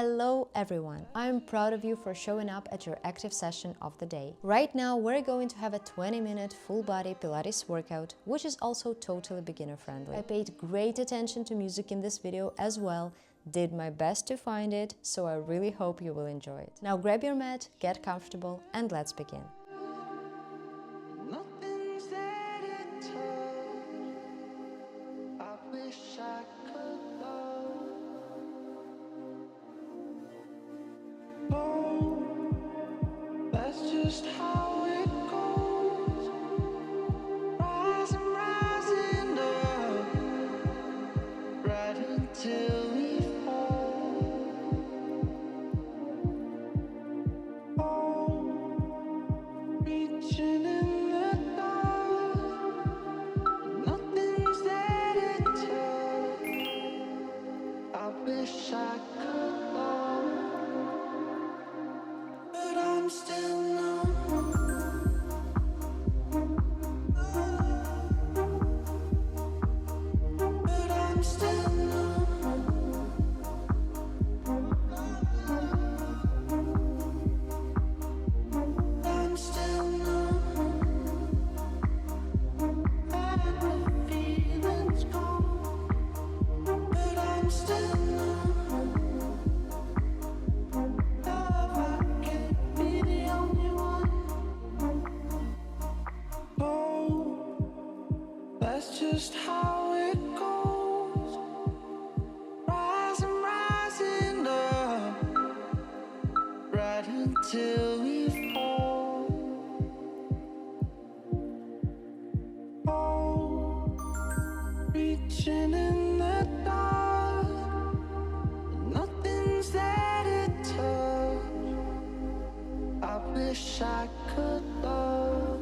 Hello everyone! I'm proud of you for showing up at your active session of the day. Right now we're going to have a 20-minute full-body Pilates workout, which is also totally beginner-friendly. I paid great attention to music in this video as well, did my best to find it, so I really hope you will enjoy it. Now grab your mat, get comfortable, and let's begin. That's just how it goes. Rising up, right until we fall. Oh, reaching in the dark, nothing's there to touch. I wish I could love, but I'm still numb. But I'm still numb. I'm still numb. And the feeling's gone. But I'm still numb. Love, I can't be the only one. Oh, that's just how it goes. Rising up, right until we fall. Oh, reaching in the dark, nothing's there to touch. I wish I could love.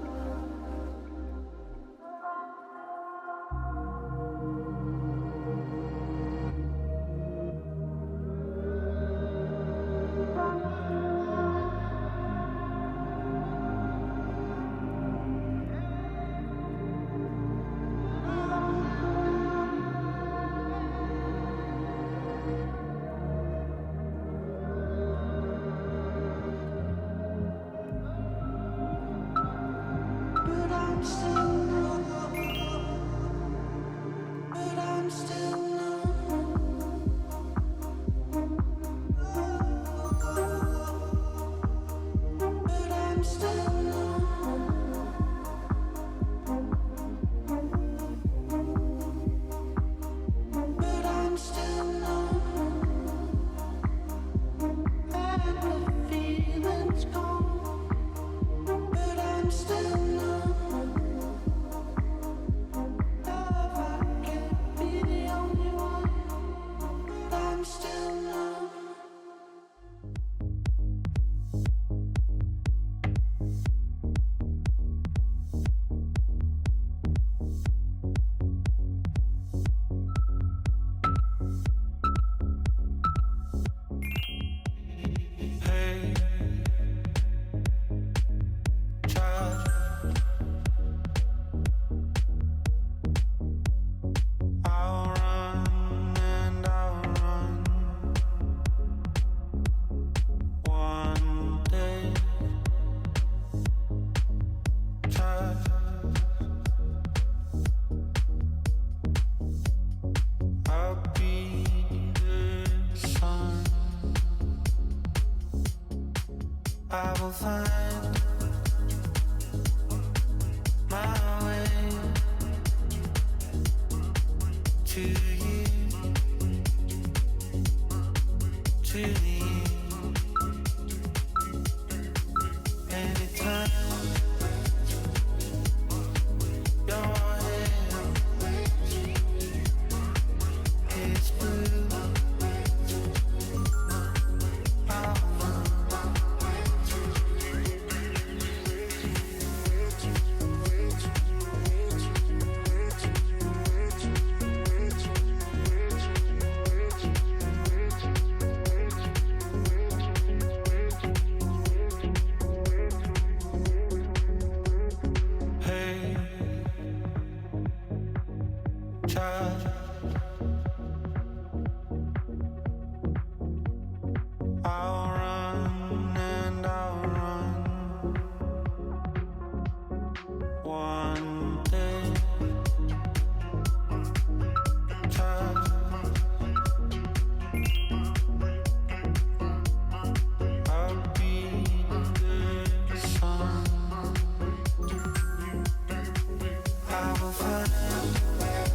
But I'm still numb. But I'm still numb. But I'm still numb. But I'm still numb. And the feeling's gone. But I'm still numb. Love, I can't be the only one. But I'm still numb. Hey, child, I'll run and I'll run. One day, child, I'll be the sun. I will find my way to you, to you. Anytime your hair is blue, I'll run. I'll run and I'll run. One day, just I'll be the sun. I will find my way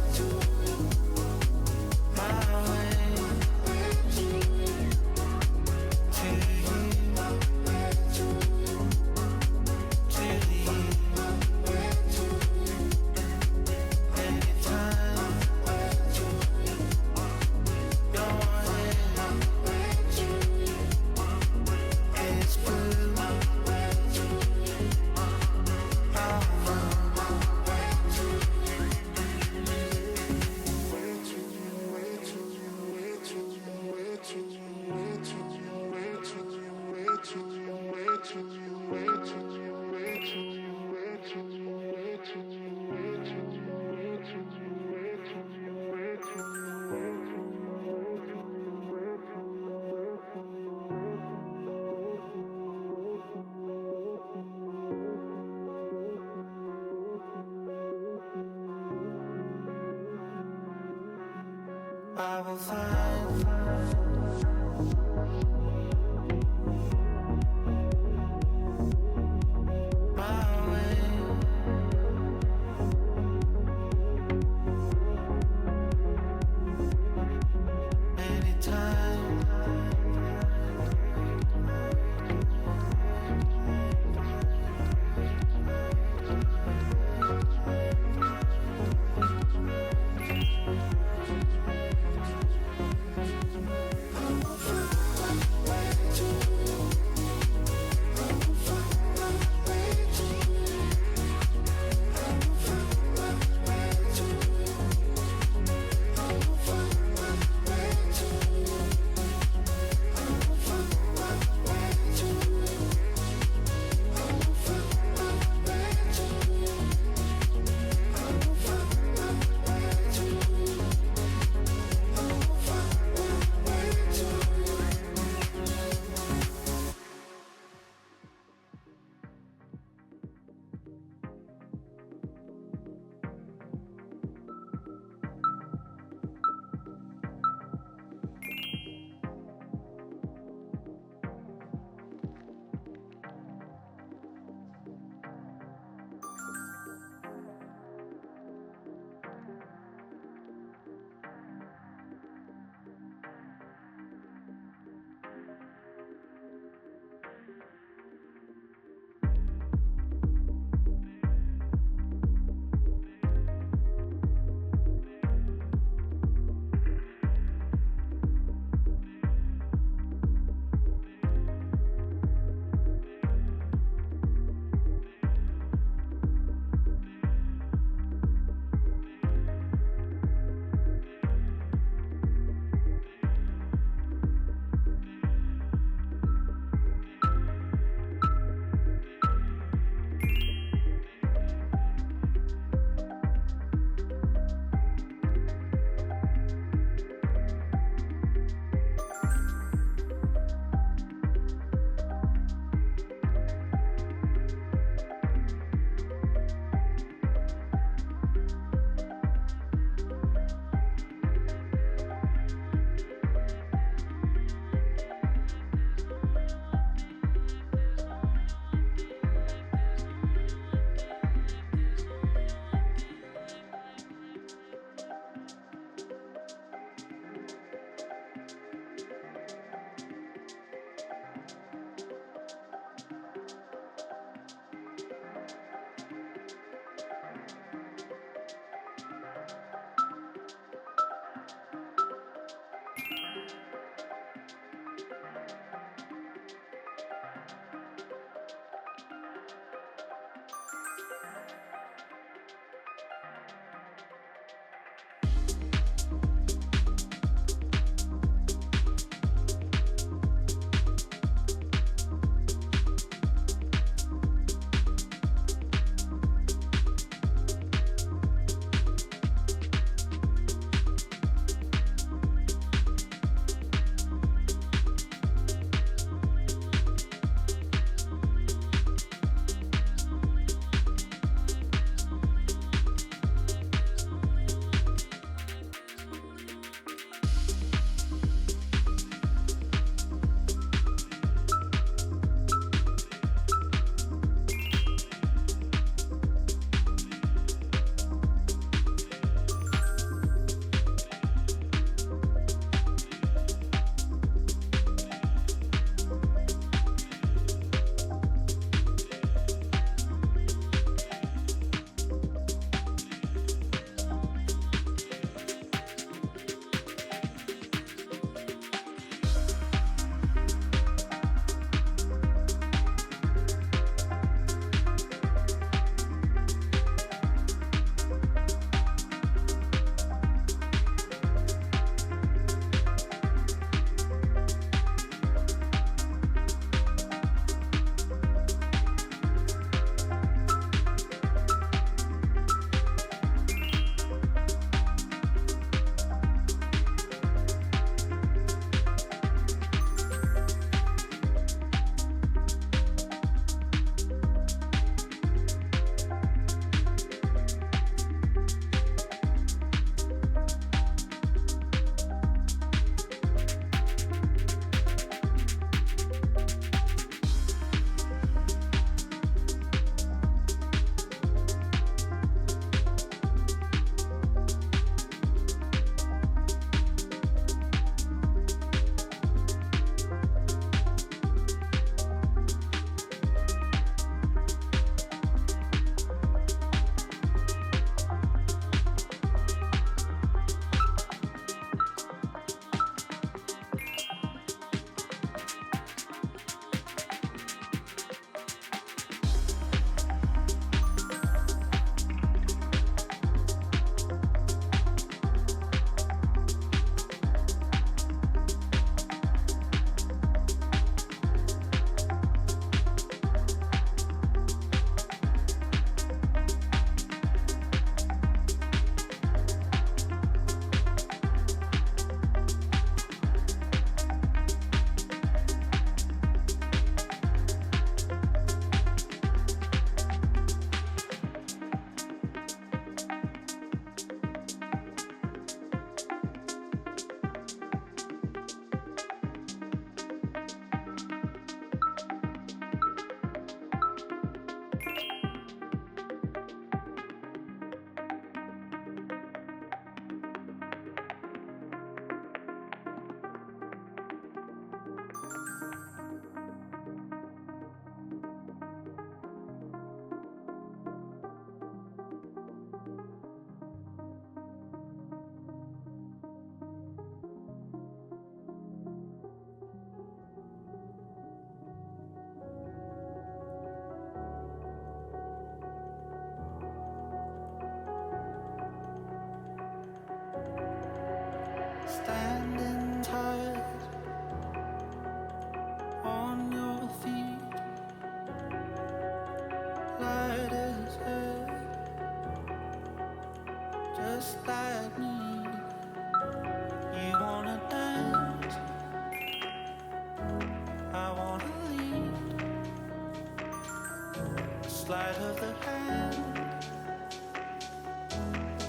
sleight of the hand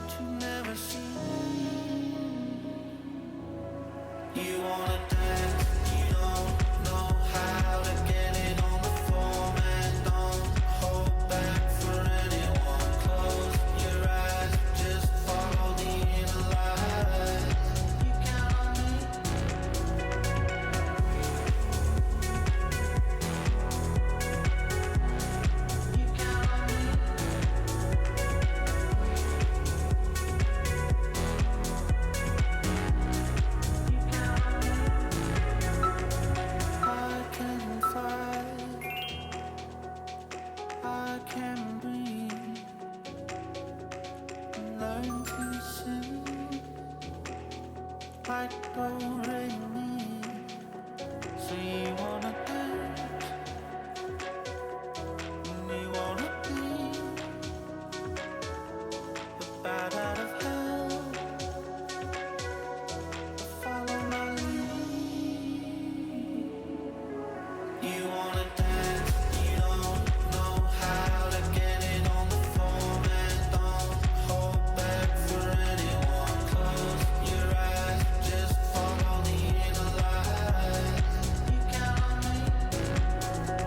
to never see. You wanna dance, you don't know how to get it on the floor, man. Don't hold back for anyone. Close your eyes, just follow the inner light. You count on me. You count on me. You count on me. I can fight, I can breathe, learn to sing like do re mi. So you wanna dance, and you wanna be the bat out of hell. Follow my lead. You wanna dance, you don't know how to get it on the floor, man. Don't hold back for anyone. Close your eyes, just follow the inner light. You count on me.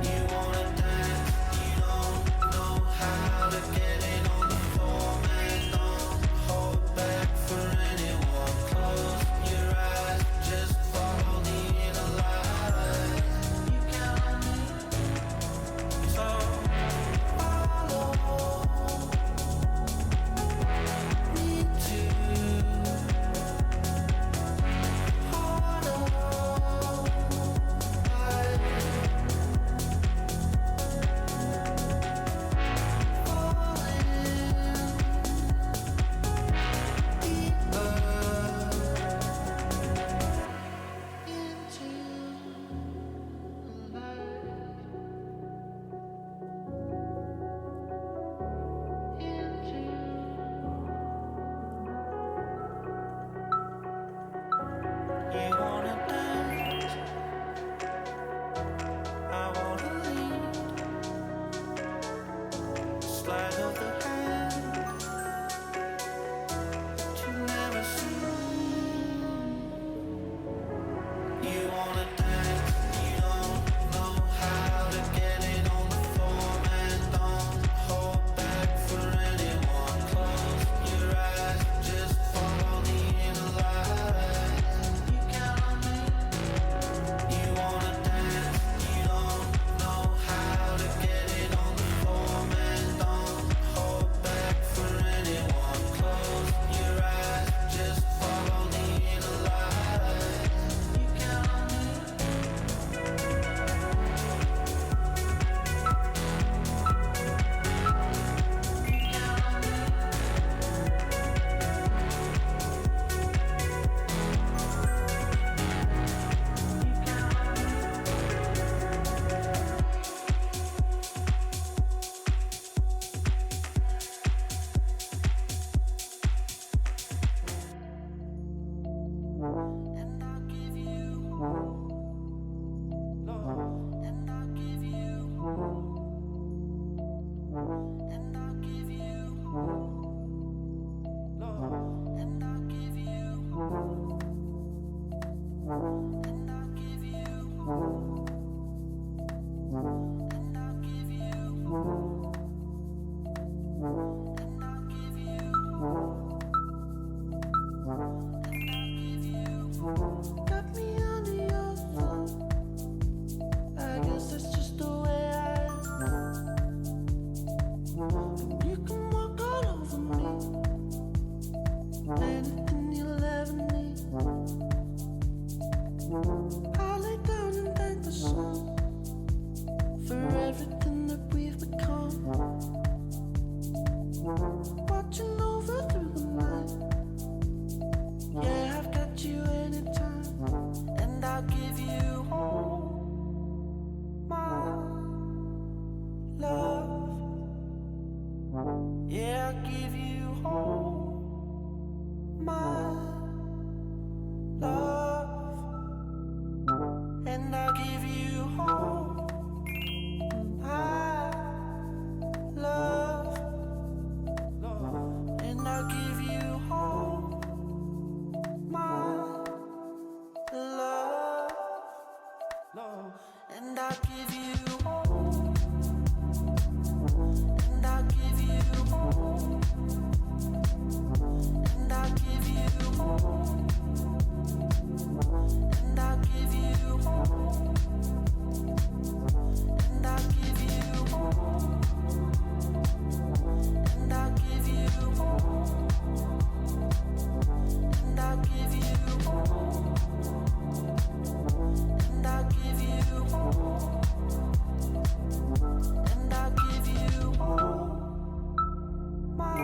You wanna dance, you don't know how to get it on the floor, man. Don't hold back for anyone. Close your eyes, just follow the inner light. You count on me. So follow me too. Harder, you wanna dance, I wanna lead. Sleight of the hand to never see. You wanna dance, you don't know how to get it on the floor, man. Don't hold back for anyone. Close your eyes, just follow the inner light. You count on me. You wanna dance, you don't know how to get it on the floor, man. Don't hold back for anyone. Close your eyes, just follow the inner light. You count on me. You count on me. You count on me. And I'll give you love. And I'll give you and I'll give you love. And I'll give you and I'll give you and I'll give you and I'll give you. Got me under your thumb. I guess that's just the way I am. You can walk all over me. Anything you'll ever need. I lay down and thank the sun for everything that we've become. Watching over through the night. Yeah, I've got you anytime, and I'll give you all my love. Yeah, I'll give you all my love, and I'll give you all my and I'll give you all, and I'll give you all, and I'll give you all, and I'll give you all, and I'll give you all, and I'll give you all, and I'll give you all, and I'll give you all, and I'll give you all my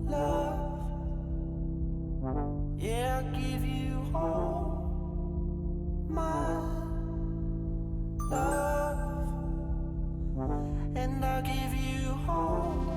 love. Yeah, I'll give you all my love, and I'll give you all.